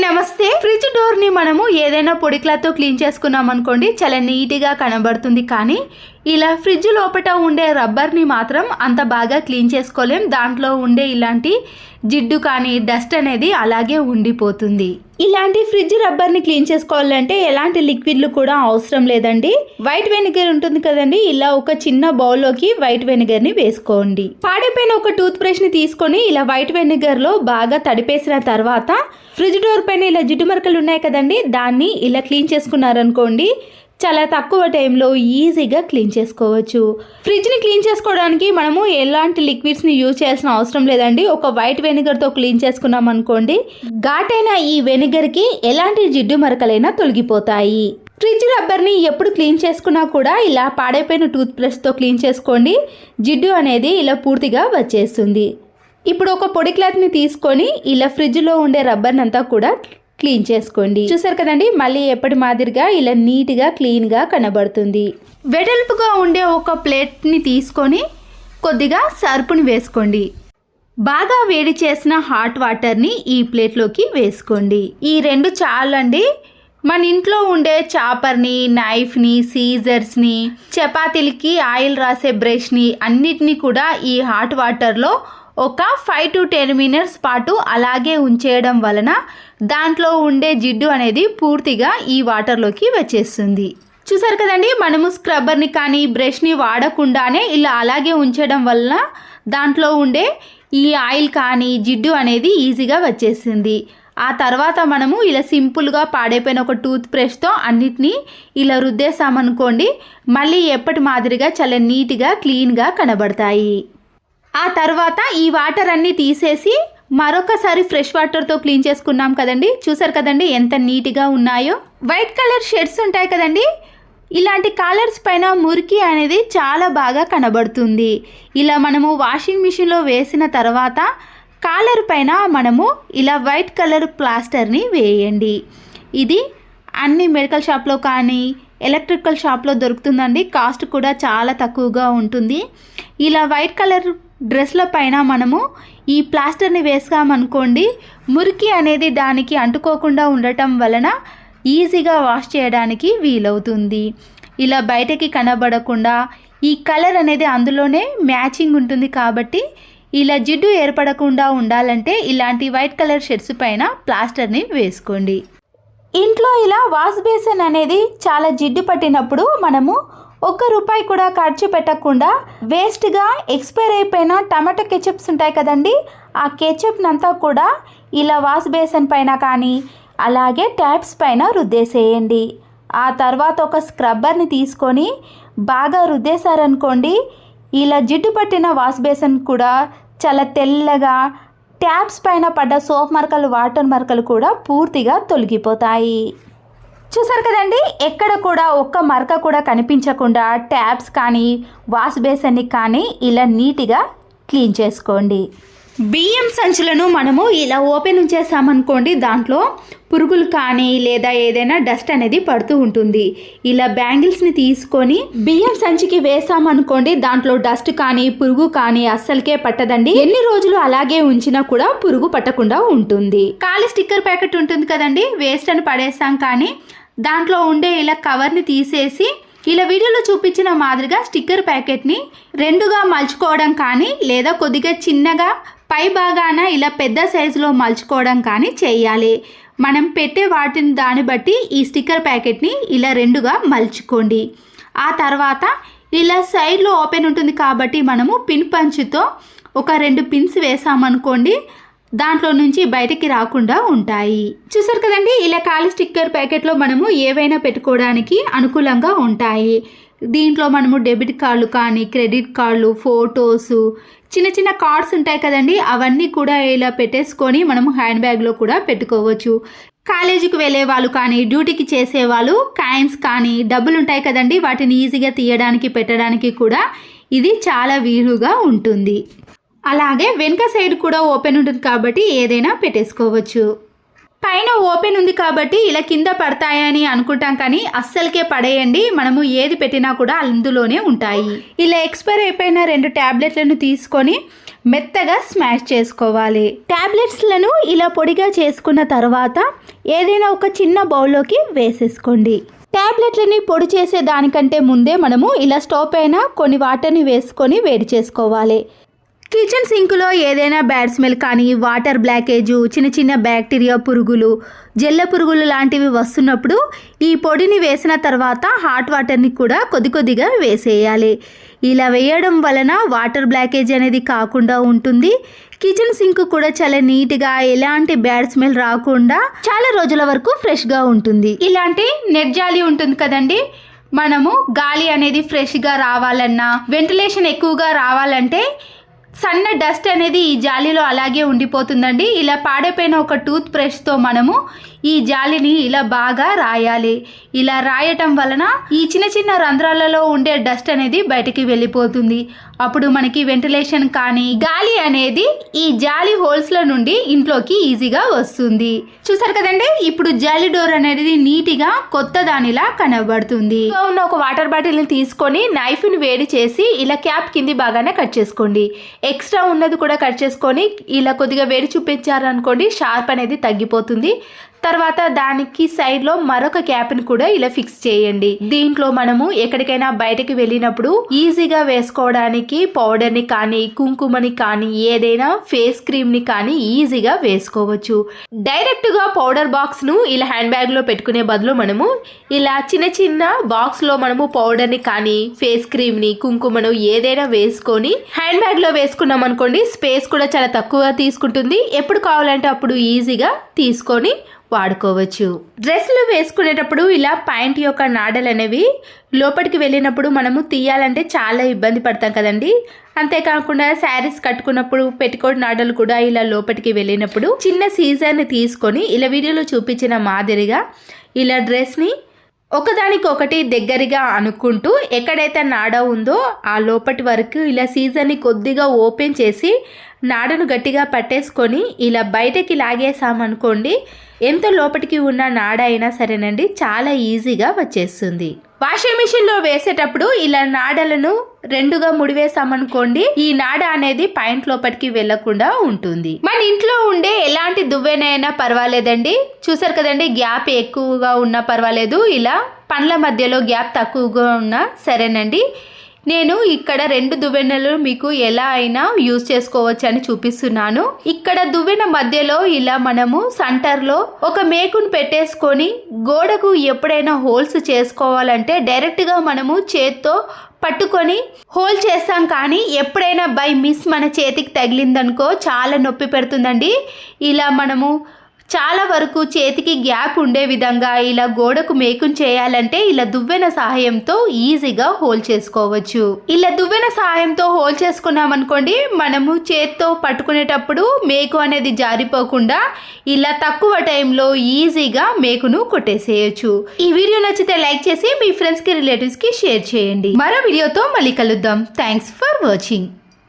నమస్తే. Fridge door ని మనము ఏదైనా పొడి క్లాత్ తో క్లీన్ చేసుకున్నాం అనుకోండి, చాలా నీట్ గా కనబడుతుంది. కానీ ఇలా ఫ్రిడ్జ్ లోపట ఉండే రబ్బర్ ని మాత్రం అంత బాగా క్లీన్ చేసుకోలేం. దాంట్లో ఉండే ఇలాంటి జిడ్డు కానీ డస్ట్ అనేది అలాగే ఉండిపోతుంది. ఇలాంటి ఫ్రిడ్జ్ రబ్బర్ ని క్లీన్ చేసుకోవాలంటే ఎలాంటి లిక్విడ్లు కూడా అవసరం లేదండి. వైట్ వెనిగర్ ఉంటుంది కదండి, ఇలా ఒక చిన్న బౌల్లోకి వైట్ వెనిగర్ ని వేసుకోండి. పాడైపోయిన ఒక టూత్ బ్రష్ ని తీసుకొని ఇలా వైట్ వెనిగర్ లో బాగా తడిపేసిన తర్వాత ఫ్రిడ్జ్ డోర్ పైన ఇలా జిడ్డు మరకలు ఉన్నాయి కదండి, దాన్ని ఇలా క్లీన్ చేసుకున్నారనుకోండి, చాలా తక్కువ టైంలో ఈజీగా క్లీన్ చేసుకోవచ్చు. ఫ్రిడ్జ్ని క్లీన్ చేసుకోవడానికి మనము ఎలాంటి లిక్విడ్స్ని యూజ్ చేయాల్సిన అవసరం లేదండి. ఒక వైట్ వెనిగర్తో క్లీన్ చేసుకున్నాం అనుకోండి, ఘాటైన ఈ వెనిగర్కి ఎలాంటి జిడ్డు మరకలైనా తొలగిపోతాయి. ఫ్రిడ్జ్ రబ్బర్ని ఎప్పుడు క్లీన్ చేసుకున్నా కూడా ఇలా పాడైపోయిన టూత్ బ్రష్తో క్లీన్ చేసుకోండి. జిడ్డు అనేది ఇలా పూర్తిగా వచ్చేస్తుంది. ఇప్పుడు ఒక పొడి క్లాత్ని తీసుకొని ఇలా ఫ్రిడ్జ్లో ఉండే రబ్బర్ని అంతా కూడా క్లీన్ చేసుకోండి. చూసారు కదండి, మళ్ళీ ఎప్పటి మాదిరిగా ఇలా నీట్గా క్లీన్గా కనబడుతుంది. వెడల్పుగా ఉండే ఒక ప్లేట్ని తీసుకొని కొద్దిగా సర్పుని వేసుకోండి. బాగా వేడి చేసిన హాట్ వాటర్ని ఈ ప్లేట్లోకి వేసుకోండి. ఈ రెండు చాలండి. మన ఇంట్లో ఉండే చాపర్ని, నైఫ్ని, సీజర్స్ని, చపాతీలకి ఆయిల్ రాసే బ్రష్ని అన్నిటినీ కూడా ఈ హాట్ వాటర్లో ఒక 5 to 10 minutes పాటు అలాగే ఉంచేయడం వలన దాంట్లో ఉండే జిడ్డు అనేది పూర్తిగా ఈ వాటర్లోకి వచ్చేస్తుంది. చూసారు కదండి, మనము స్క్రబ్బర్ని కానీ బ్రష్ని వాడకుండానే ఇలా అలాగే ఉంచడం వలన దాంట్లో ఉండే ఈ ఆయిల్ కానీ జిడ్డు అనేది ఈజీగా వచ్చేసింది. ఆ తర్వాత మనము ఇలా సింపుల్గా పాడైపోయిన ఒక టూత్ బ్రష్తో అన్నిటినీ ఇలా రుద్దేసామనుకోండి, మళ్ళీ ఎప్పటి మాదిరిగా చాలా నీట్గా క్లీన్గా కనబడతాయి. ఆ తర్వాత ఈ వాటర్ అన్నీ తీసేసి మరొకసారి ఫ్రెష్ వాటర్తో క్లీన్ చేసుకున్నాం కదండి. చూసారు కదండి ఎంత నీట్గా ఉన్నాయో. వైట్ కలర్ షెడ్స్ ఉంటాయి కదండి, ఇలాంటి కలర్స్ పైన మురికి అనేది చాలా బాగా కనబడుతుంది. ఇలా మనము వాషింగ్ మిషన్లో వేసిన తర్వాత కాలర్ పైన మనము ఇలా వైట్ కలర్ ప్లాస్టర్ని వేయండి. ఇది అన్ని మెడికల్ షాప్లో కానీ ఎలక్ట్రికల్ షాప్లో దొరుకుతుందండి. కాస్ట్ కూడా చాలా తక్కువగా ఉంటుంది. ఇలా వైట్ కలర్ డ్రెస్ల పైన మనము ఈ ప్లాస్టర్ని వేసామనుకోండి, మురికి అనేది దానికి అంటుకోకుండా ఉండటం వలన ఈజీగా వాష్ చేయడానికి వీలవుతుంది. ఇలా బయటకి కనబడకుండా ఈ కలర్ అనేది అందులోనే మ్యాచింగ్ ఉంటుంది. కాబట్టి ఇలా జిడ్డు ఏర్పడకుండా ఉండాలంటే ఇలాంటి వైట్ కలర్ షర్ట్స్ పైన ప్లాస్టర్ని వేసుకోండి. ఇంట్లో ఇలా వాష్ బేసిన్ అనేది చాలా జిడ్డు పట్టినప్పుడు మనము ₹1 కూడా ఖర్చు పెట్టకుండా వేస్ట్గా ఎక్స్పైర్ అయిపోయిన టమాటో కెచప్స్ ఉంటాయి కదండి, ఆ కెచప్నంతా కూడా ఇలా వాష్ బేసిన్ పైన కానీ అలాగే ట్యాప్స్ పైన రుద్దేసేయండి. ఆ తర్వాత ఒక స్క్రబ్బర్ని తీసుకొని బాగా రుద్దేశారనుకోండి, ఇలా జిడ్డు పట్టిన వాష్ బేసిన్ కూడా చాలా తెల్లగా, ట్యాప్స్ పైన పడ్డ సోప్ మరకలు, వాటర్ మరకలు కూడా పూర్తిగా తొలగిపోతాయి. చూసారు కదండి, ఎక్కడ కూడా ఒక్క మరక కూడా కనిపించకుండా ట్యాప్స్ కానీ వాష్ బేసిన్ని కానీ ఇలా నీట్గా క్లీన్ చేసుకోండి. బియ్యం సంచులను మనము ఇలా ఓపెన్ ఉంచేసామనుకోండి, దాంట్లో పురుగులు కానీ లేదా ఏదైనా డస్ట్ అనేది పడుతూ ఉంటుంది. ఇలా బ్యాంగిల్స్ని తీసుకొని బియ్యం సంచికి వేసామనుకోండి, దాంట్లో డస్ట్ కానీ పురుగు కానీ అస్సలకే పట్టదండి. ఎన్ని రోజులు అలాగే ఉంచినా కూడా పురుగు పట్టకుండా ఉంటుంది. ఖాళీ స్టిక్కర్ ప్యాకెట్ ఉంటుంది కదండి, వేస్ట్ అని పడేస్తాం. కానీ దాంట్లో ఉండే ఇలా కవర్ని తీసేసి ఇలా వీడియోలో చూపించిన మాదిరిగా స్టిక్కర్ ప్యాకెట్ని రెండుగా మలుచుకోవడం కానీ లేదా కొద్దిగా చిన్నగా పై భాగాన ఇలా పెద్ద సైజులో మలుచుకోవడం కానీ చేయాలి. మనం పెట్టే వాటిని దాన్ని బట్టి ఈ స్టిక్కర్ ప్యాకెట్ని ఇలా రెండుగా మలుచుకోండి. ఆ తర్వాత ఇలా సైడ్లో ఓపెన్ ఉంటుంది కాబట్టి మనము పిన్ పంచుతో ఒక 2 పిన్స్ వేసామనుకోండి, దాంట్లో నుంచి బయటికి రాకుండా ఉంటాయి. చూసారు కదండి, ఇలా ఖాళీ స్టిక్కర్ ప్యాకెట్లో మనము ఏవైనా పెట్టుకోవడానికి అనుకూలంగా ఉంటాయి. దీంట్లో మనము డెబిట్ కార్డులు కానీ క్రెడిట్ కార్డులు, ఫొటోస్, చిన్న చిన్న కార్డ్స్ ఉంటాయి కదండి, అవన్నీ కూడా ఇలా పెట్టేసుకొని మనము హ్యాండ్ బ్యాగ్లో కూడా పెట్టుకోవచ్చు. కాలేజీకి వెళ్ళే వాళ్ళు కానీ డ్యూటీకి చేసేవాళ్ళు కాయిన్స్ కానీ డబ్బులు ఉంటాయి కదండి, వాటిని ఈజీగా తీయడానికి పెట్టడానికి కూడా ఇది చాలా వీలుగా ఉంటుంది. అలాగే వెనుక సైడ్ కూడా ఓపెన్ ఉంటుంది కాబట్టి ఏదైనా పెట్టేసుకోవచ్చు. పైన ఓపెన్ ఉంది కాబట్టి ఇలా కింద పడతాయని అనుకుంటాం, కానీ అస్సలకే పడేయండి. మనము ఏది పెట్టినా కూడా అందులోనే ఉంటాయి. ఇలా ఎక్స్పైర్ అయిపోయిన 2 ట్యాబ్లెట్లను తీసుకొని మెత్తగా స్మాష్ చేసుకోవాలి. టాబ్లెట్స్లను ఇలా పొడిగా చేసుకున్న తర్వాత ఏదైనా ఒక చిన్న బౌల్లోకి వేసేసుకోండి. టాబ్లెట్లని పొడి చేసే దానికంటే ముందే మనము ఇలా స్టవ్ పైన కొన్ని వాటర్ని వేసుకొని వేడి చేసుకోవాలి. కిచెన్ సింక్లో ఏదైనా బ్యాడ్ స్మెల్ కానీ వాటర్ బ్లాకేజు, చిన్న చిన్న బ్యాక్టీరియా పురుగులు, జెల్ల పురుగులు లాంటివి వస్తున్నప్పుడు ఈ పొడిని వేసిన తర్వాత హాట్ వాటర్ని కూడా కొద్దిగా వేసేయాలి. ఇలా వేయడం వలన వాటర్ బ్లాకేజ్ అనేది కాకుండా ఉంటుంది. కిచెన్ సింక్ కూడా చాలా నీట్గా, ఎలాంటి బ్యాడ్ స్మెల్ రాకుండా చాలా రోజుల వరకు ఫ్రెష్గా ఉంటుంది. ఇలాంటి నెట్ జాలి ఉంటుంది కదండి, మనము గాలి అనేది ఫ్రెష్గా రావాలన్నా, వెంటిలేషన్ ఎక్కువగా రావాలంటే సన్న డస్ట్ అనేది ఈ జాలీలో అలాగే ఉండిపోతుందండి. ఇలా పాడైపోయిన ఒక టూత్ బ్రష్తో మనము ఈ జాలిని ఇలా బాగా రాయాలి. ఇలా రాయటం వలన ఈ చిన్న చిన్న రంధ్రాలలో ఉండే డస్ట్ అనేది బయటికి వెళ్ళిపోతుంది. అప్పుడు మనకి వెంటిలేషన్ కానీ గాలి అనేది ఈ జాలి హోల్స్ల నుండి ఇంట్లోకి ఈజీగా వస్తుంది. చూసారు కదండి, ఇప్పుడు జాలి డోర్ అనేది నీట్గా కొత్త దానిలా కనబడుతుంది. ఉన్న ఒక వాటర్ బాటిల్ని తీసుకొని నైఫ్ని వేడి చేసి ఇలా క్యాప్ కింది బాగానే కట్ చేసుకోండి. ఎక్స్ట్రా ఉన్నది కూడా కట్ చేసుకొని ఇలా కొద్దిగా వేడి చూపించారనుకోండి, షార్ప్ అనేది తగ్గిపోతుంది. తర్వాత దానికి సైడ్లో మరొక క్యాప్ని కూడా ఇలా ఫిక్స్ చేయండి. దీంట్లో మనము ఎక్కడికైనా బయటకి వెళ్ళినప్పుడు ఈజీగా వేసుకోవడానికి పౌడర్ని కానీ, కుంకుమని కానీ, ఏదైనా ఫేస్ క్రీమ్ని కానీ ఈజీగా వేసుకోవచ్చు. డైరెక్ట్గా పౌడర్ బాక్స్ను ఇలా హ్యాండ్ బ్యాగ్లో పెట్టుకునే బదులు మనము ఇలా చిన్న చిన్న బాక్స్లో మనము పౌడర్ని కానీ, ఫేస్ క్రీమ్ని, కుంకుమను ఏదైనా వేసుకొని హ్యాండ్ బ్యాగ్లో వేసుకున్నాం అనుకోండి, స్పేస్ కూడా చాలా తక్కువ తీసుకుంటుంది. ఎప్పుడు కావాలంటే అప్పుడు ఈజీగా తీసుకొని వాడుకోవచ్చు. డ్రెస్లు వేసుకునేటప్పుడు ఇలా ప్యాంట్ యొక్క నాడలు అనేవి లోపలికి వెళ్ళినప్పుడు మనము తీయాలంటే చాలా ఇబ్బంది పడతాం కదండి. అంతేకాకుండా శారీస్ కట్టుకున్నప్పుడు పెట్టికోట్ నాడలు కూడా ఇలా లోపలికి వెళ్ళినప్పుడు చిన్న సీజర్ని తీసుకొని ఇలా వీడియోలో చూపించిన మాదిరిగా ఇలా డ్రెస్ని ఒకదానికొకటి దగ్గరగా అనుకుంటూ ఎక్కడైతే నాడ ఉందో ఆ లోపటి వరకు ఇలా సీజర్ని కొద్దిగా ఓపెన్ చేసి నాడను గట్టిగా పట్టేసుకొని ఇలా బయటకి లాగేసామనుకోండి, ఎంత లోపలికి ఉన్న నాడ అయినా సరేనండి చాలా ఈజీగా వచ్చేస్తుంది. వాషింగ్ మిషన్లో వేసేటప్పుడు ఇలా నాడలను రెండుగా ముడివేసామనుకోండి, ఈ నాడ అనేది పాయింట్ లోపలికి వెళ్లకుండా ఉంటుంది. మన ఇంట్లో ఉండే ఎలాంటి దువ్వెనైనా పర్వాలేదండి. చూసారు కదండి, గ్యాప్ ఎక్కువగా ఉన్నా పర్వాలేదు, ఇలా పండ్ల మధ్యలో గ్యాప్ తక్కువగా ఉన్నా సరేనండి. నేను ఇక్కడ 2 దువ్వెనలు మీకు ఎలా అయినా యూజ్ చేసుకోవచ్చు అని చూపిస్తున్నాను. ఇక్కడ దువ్వెన మధ్యలో ఇలా మనము సెంటర్లో ఒక మేకును పెట్టేసుకొని గోడకు ఎప్పుడైనా హోల్స్ చేసుకోవాలంటే డైరెక్ట్గా మనము చేత్తో పట్టుకొని హోల్ చేస్తాం. కానీ ఎప్పుడైనా బై మిస్ మన చేతికి తగిలిందనుకో చాలా నొప్పి పెడుతుందండి. ఇలా మనము చాలా వరకు చేతికి గ్యాప్ ఉండే విధంగా ఇలా గోడకు మేకును చేయాలంటే ఇలా దువ్వెన సహాయంతో ఈజీగా హోల్ చేసుకోవచ్చు. ఇలా దువ్వెన సహాయంతో హోల్ చేసుకున్నాం అనుకోండి, మనము చేత్తో పట్టుకునేటప్పుడు మేకు అనేది జారిపోకుండా ఇలా తక్కువ టైంలో ఈజీగా మేకును కొట్టేసేయచ్చు. ఈ వీడియో నచ్చితే లైక్ చేసి మీ ఫ్రెండ్స్కి, రిలేటివ్స్కి షేర్ చేయండి. మరో వీడియోతో మళ్ళీ కలుద్దాం. Thanks for watching.